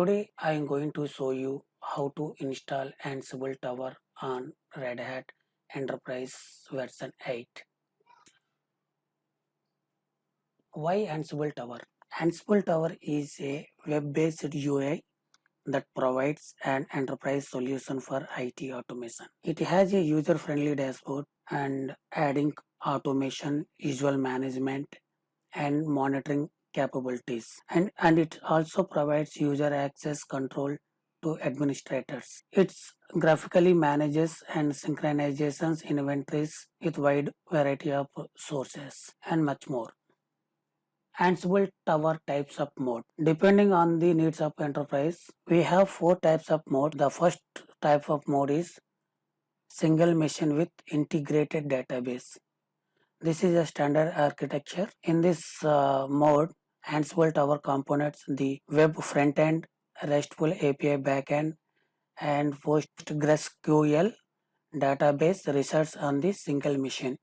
Today I am going to show you how to install Ansible Tower on Red Hat Enterprise version 8. Why Ansible Tower? Ansible Tower is a web-based UI that provides an enterprise solution for IT automation. It has a user-friendly dashboard and adding automation, visual management, and monitoring capabilities. And it also provides user access control to administrators. It graphically manages and synchronizes inventories with wide variety of sources and much more. Ansible Tower types of mode. Depending on the needs of enterprise, we have 4 types of mode. The first type of mode is single machine with integrated database. This is a standard architecture. In this mode, Ansible Tower components the web frontend, RESTful API backend, and PostgreSQL database resides on the single machine.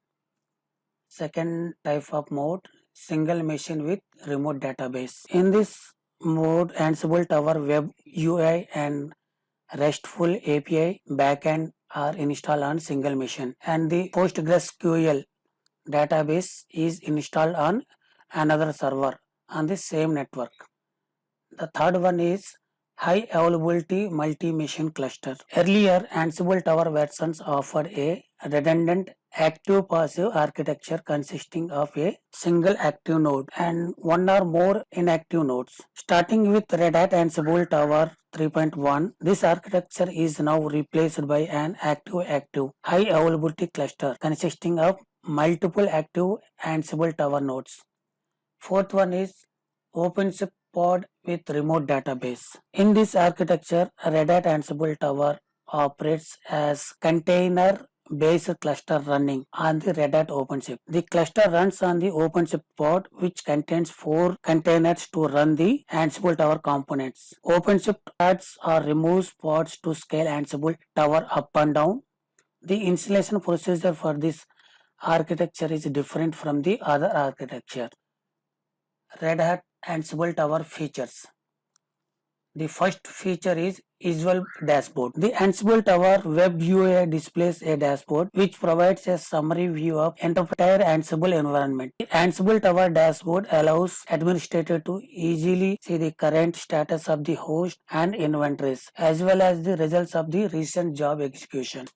Second type of mode, single machine with remote database. In this mode, Ansible Tower web UI and RESTful API backend are installed on single machine, and the PostgreSQL database is installed on another server on the same network. The third one is high availability multi-machine cluster. Earlier Ansible Tower versions offered a redundant active passive architecture consisting of a single active node and one or more inactive nodes. Starting with Red Hat Ansible Tower 3.1, this architecture is now replaced by an active high availability cluster consisting of multiple active Ansible Tower nodes. Fourth one is OpenShift pod with remote database. In this architecture, Red Hat Ansible Tower operates as container-based cluster running on the Red Hat OpenShift. The cluster runs on the OpenShift pod, which contains 4 containers to run the Ansible Tower components. OpenShift adds or removes pods to scale Ansible Tower up and down. The installation procedure for this architecture is different from the other architecture. Red Hat Ansible Tower features. The first feature is Visual Dashboard. The Ansible Tower web UI displays a dashboard which provides a summary view of entire Ansible environment. The Ansible Tower dashboard allows administrators to easily see the current status of the host and inventories as well as the results of the recent job execution.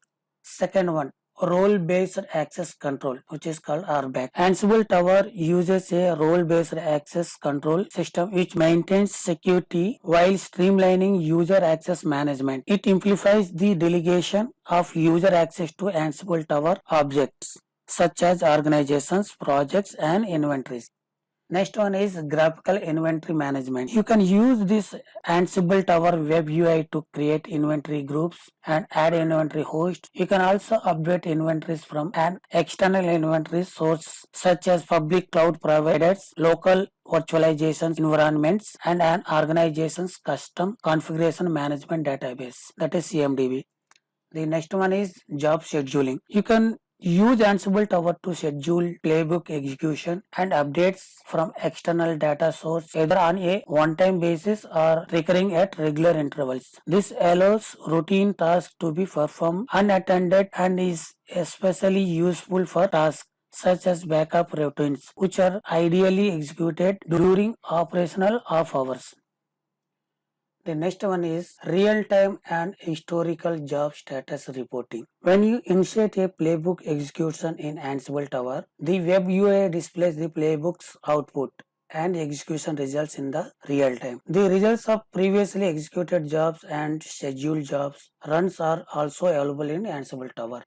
Second one, role-based access control, which is called RBAC. Ansible Tower uses a role-based access control system which maintains security while streamlining user access management. It amplifies the delegation of user access to Ansible Tower objects such as organizations, projects, and inventories. Next one is graphical inventory management. You can use this Ansible Tower web UI to create inventory groups and add inventory host. You can also update inventories from an external inventory source such as public cloud providers, local virtualization environments, and an organization's custom configuration management database, that is CMDB. The next one is job scheduling. You can use Ansible Tower to schedule playbook execution and updates from external data source either on a one-time basis or recurring at regular intervals. This allows routine tasks to be performed unattended and is especially useful for tasks such as backup routines, which are ideally executed during operational off hours. The next one is real-time and historical job status reporting. When you initiate a playbook execution in Ansible Tower, the web UI displays the playbook's output and execution results in the real time. The results of previously executed jobs and scheduled jobs runs are also available in Ansible Tower.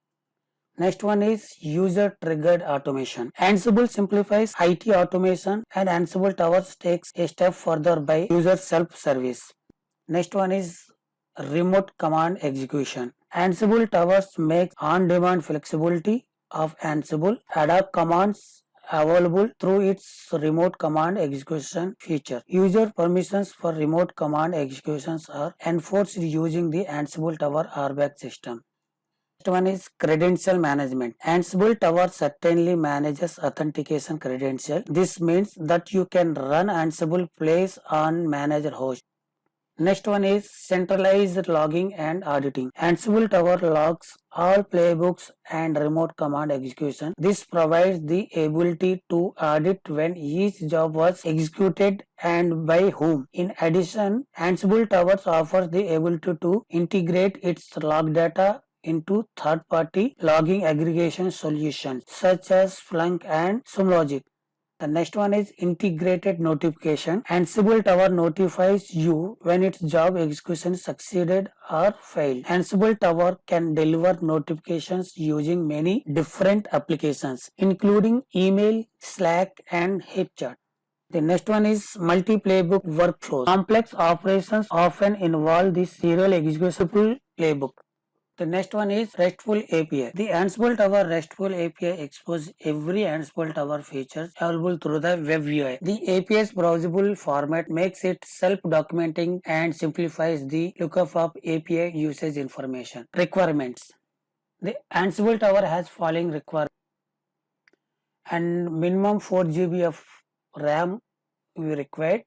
Next one is user-triggered automation. Ansible simplifies IT automation and Ansible Tower takes a step further by user self-service. Next one is remote command execution. Ansible Towers makes on-demand flexibility of Ansible ad hoc commands available through its remote command execution feature. User permissions for remote command executions are enforced using the Ansible Tower RBAC system. Next one is credential management. Ansible Tower certainly manages authentication credential. This means that you can run Ansible plays on manager host. Next one is centralized logging and auditing. Ansible Tower logs all playbooks and remote command execution. This provides the ability to audit when each job was executed and by whom. In addition, Ansible Towers offers the ability to integrate its log data into third-party logging aggregation solutions such as Splunk and Sumlogic. The next one is integrated notification. Ansible Tower notifies you when its job execution succeeded or failed. Ansible Tower can deliver notifications using many different applications, including email, Slack, and HipChat. The next one is multi-playbook workflows. Complex operations often involve the serial executable playbook. The next one is RESTful API. The Ansible Tower RESTful API exposes every Ansible Tower feature available through the web UI. The API's browsable format makes it self-documenting and simplifies the lookup of API usage information. Requirements. The Ansible Tower has following requirements and minimum 4 GB of RAM we required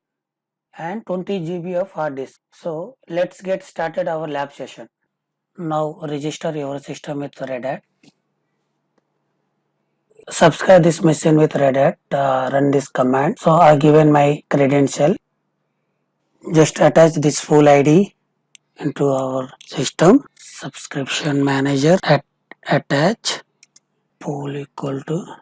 and 20 GB of hard disk. So let's get started our lab session. Now register your system with Red Hat. Subscribe this machine with Red Hat. Run this command. So I given my credential. Just attach this full ID into our system. Subscription manager attach pool equal to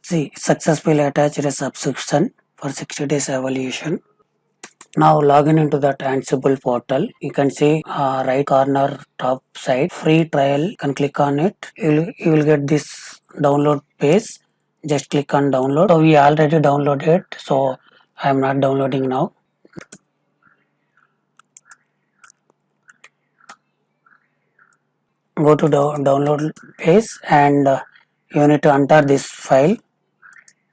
see successfully attached a subscription for 60 days evaluation. Now log in into that Ansible portal. You can see right corner top side free trial. You can click on it. You will get this download page. Just click on download. So we already downloaded. So I am not downloading now. Go to download page and you need to enter this file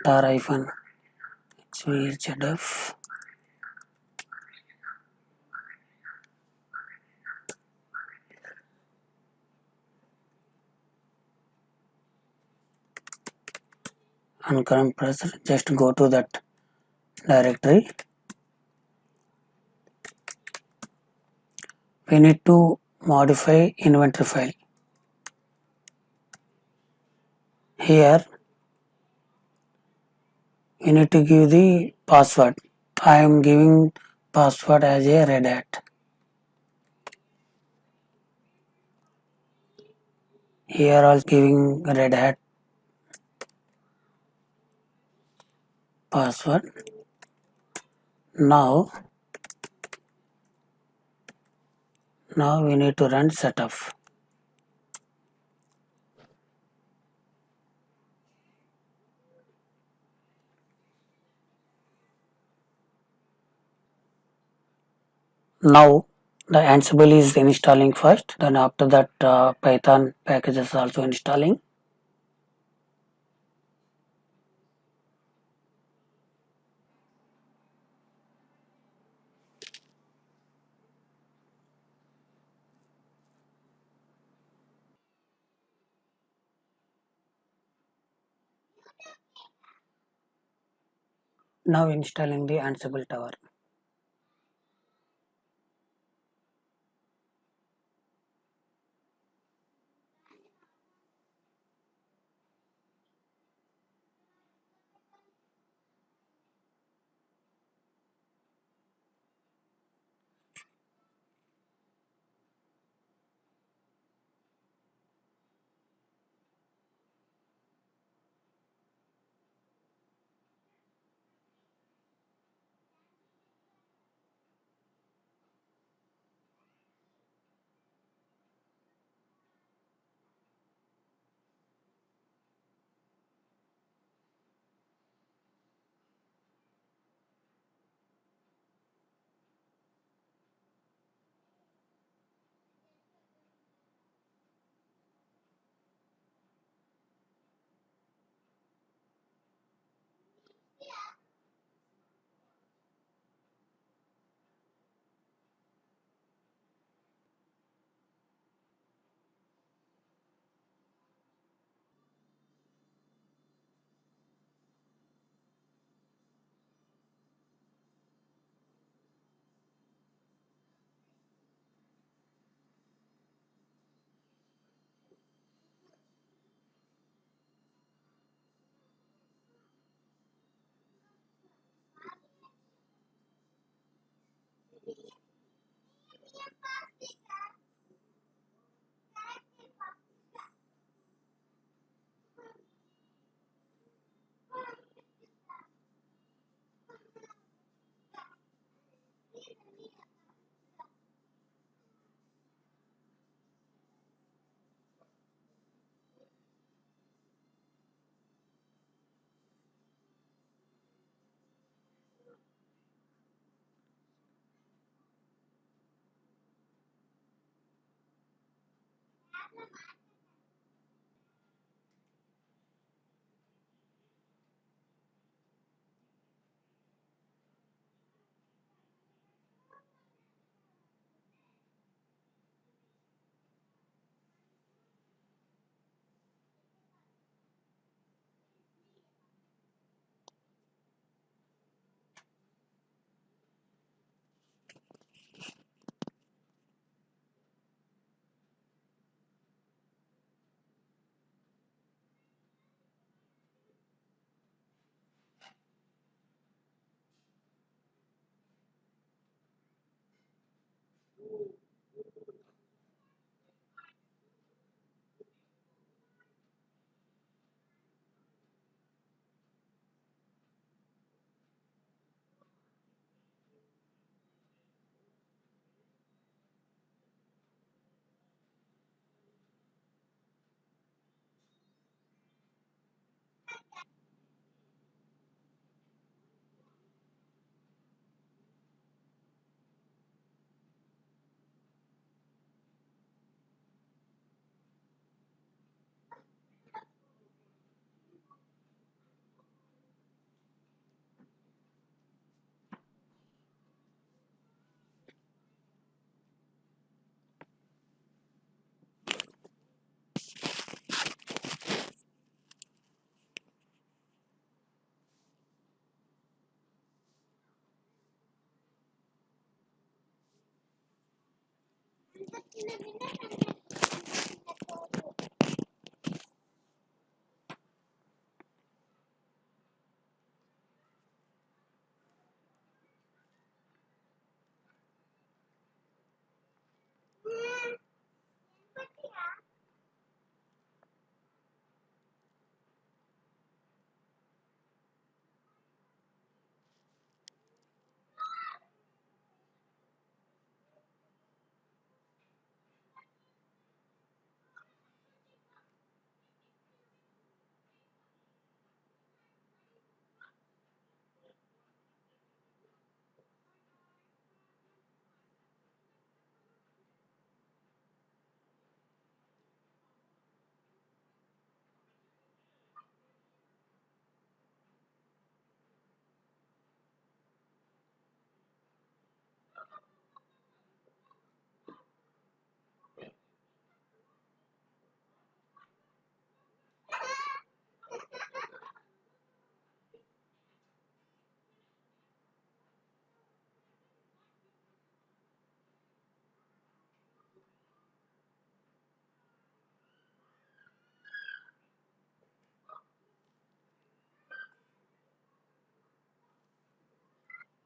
tar-xvzdef. And current press, just go to that directory. We need to modify inventory file. Here we need to give the password. I am giving password as a Red Hat. Here also giving Red Hat password. Now we need to run setup. Now the Ansible is installing first. Then after that Python package is also installing. Now installing the Ansible Tower.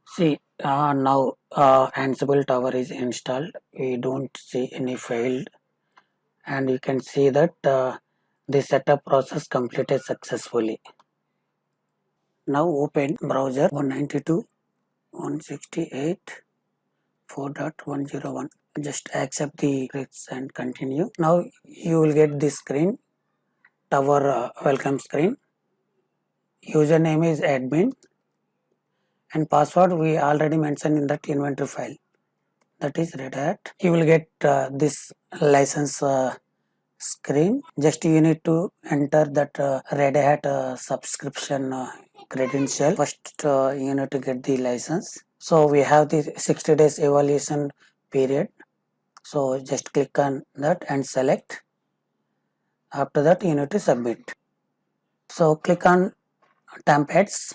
See, now Ansible Tower is installed. We don't see any failed, and you can see that the setup process completed successfully. Now open browser 192.168.4.101. Just accept the scripts and continue. Now you will get this screen, Tower welcome screen. Username is admin and password we already mentioned in that inventory file. That is Red Hat. You will get this license screen. Just you need to enter that Red Hat subscription credential. First you need to get the license. So we have the 60 days evaluation period. So just click on that and select. After that you need to submit. So click on templates.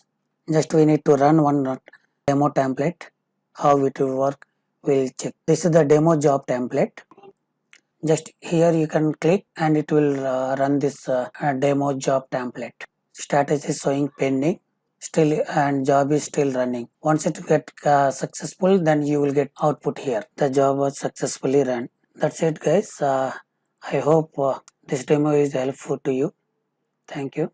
Just we need to run one demo template. How it will work, we'll check. This is the demo job template. Just here you can click and it will run this demo job template. Status is showing pending. still and job is still running. Once it get successful, then you will get output here. The job was successfully run. That's it, guys. I hope this demo is helpful to you. Thank you.